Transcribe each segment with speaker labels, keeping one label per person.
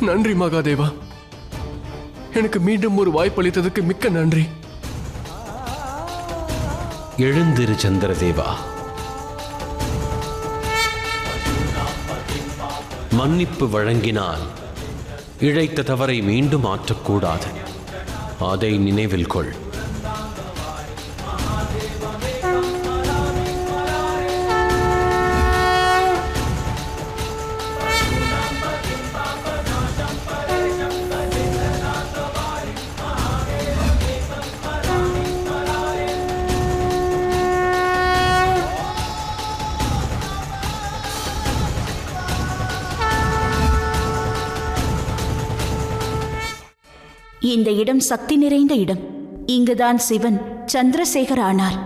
Speaker 1: நன்றி மகாதேவா. எனக்கு மீண்டும் ஒரு வாய்ப்பளித்ததுக்கு மிக்க நன்றி.
Speaker 2: எழுந்திரு சந்திரதேவா. மன்னிப்பு வழங்கினால் இழைத்த தவறை மீண்டும் ஆற்றக்கூடாது. அதை நினைவில் கொள்.
Speaker 3: இந்த இடம் சக்தி நிறைந்த இடம். இங்குதான் சிவன் சந்திரசேகர் ஆனார்.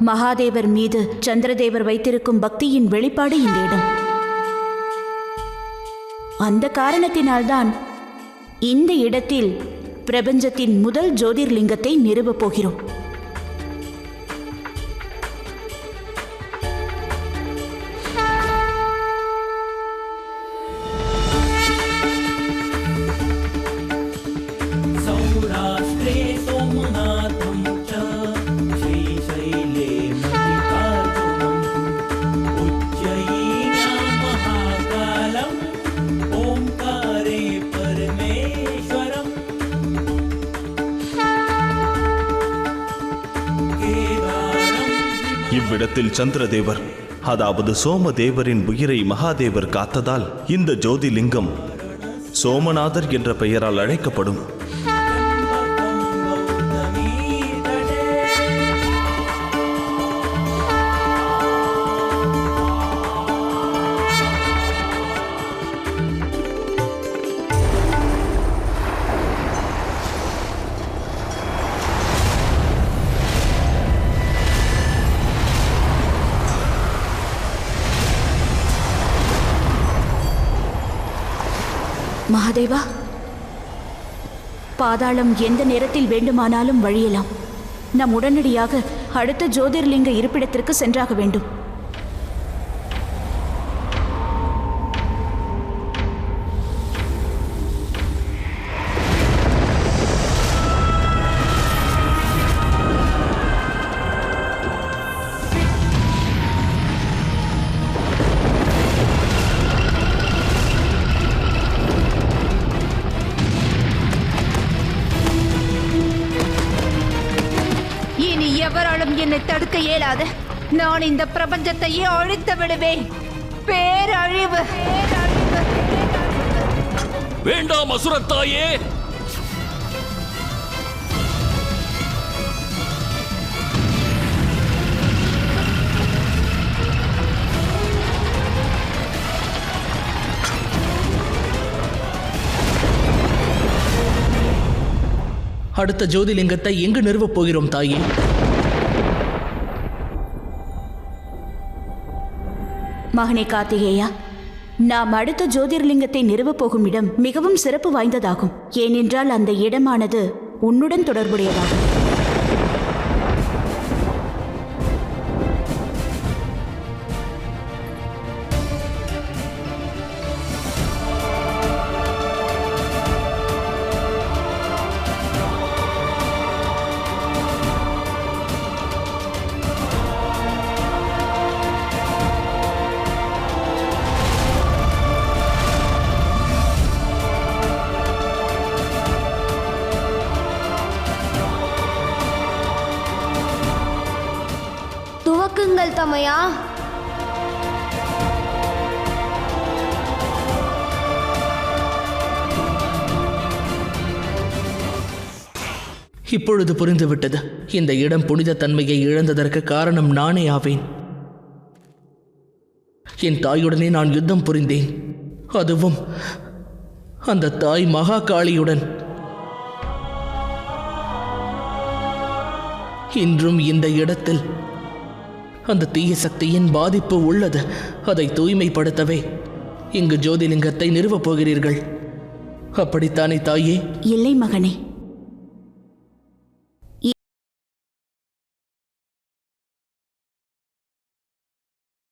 Speaker 3: மகாதேவர் மீது சந்திரதேவர் வைத்திருக்கும் பக்தியின் வெளிப்பாடு இந்த இடம். அந்த காரணத்தினால்தான் இந்த இடத்தில் பிரபஞ்சத்தின் முதல் ஜோதிர்லிங்கத்தை நிறுவப் போகிறோம்.
Speaker 4: இவ்விடத்தில் சந்திரதேவர், அதாவது சோமதேவரின் உயிரை மகாதேவர் காத்ததால் இந்த ஜோதிலிங்கம் சோமநாதர் என்ற பெயரால் அழைக்கப்படும்.
Speaker 3: மகாதேவா, பாதாளம் எந்த நேரத்தில் வேண்டுமானாலும் வழியலாம். நாம் உடனடியாக அடுத்த ஜோதிர்லிங்க இருப்பிடத்திற்கு சென்றாக வேண்டும்.
Speaker 5: எவராலும் என்னை தடுக்க இயலாது. நான் இந்த பிரபஞ்சத்தையே அழித்து விடுவேன். பேரழிவு.
Speaker 6: வேண்டாம் அசுரத்தாயே.
Speaker 7: அடுத்த ஜோதிலிங்கத்தை எங்கு நிறுவப் போகிறோம் தாயே?
Speaker 3: மகனே கார்த்திகேயா, நாம் அடுத்த ஜோதிர்லிங்கத்தை நிறுவப் போகும் இடம் மிகவும் சிறப்பு வாய்ந்ததாகும். ஏனென்றால் அந்த இடமானது உன்னுடன் தொடர்புடையதாகும்.
Speaker 5: துவக்குங்கள் தமையா.
Speaker 7: இப்பொழுது புரிந்துவிட்டது. இந்த இடம் புனித தன்மையை இழந்ததற்கு காரணம் நானே ஆவேன். என் தாயுடனே நான் யுத்தம் புரிந்தேன். அதுவும் அந்த தாய் மகாகாளியுடன். இன்றும் இந்த இடத்தில் அந்த தீய சக்தியின் பாதிப்பு உள்ளது. அதை தூய்மைப்படுத்தவே இங்கு ஜோதிலிங்கத்தை நிறுவப் போகிறீர்கள். அப்படித்தானே தாயே?
Speaker 3: இல்லை மகனே,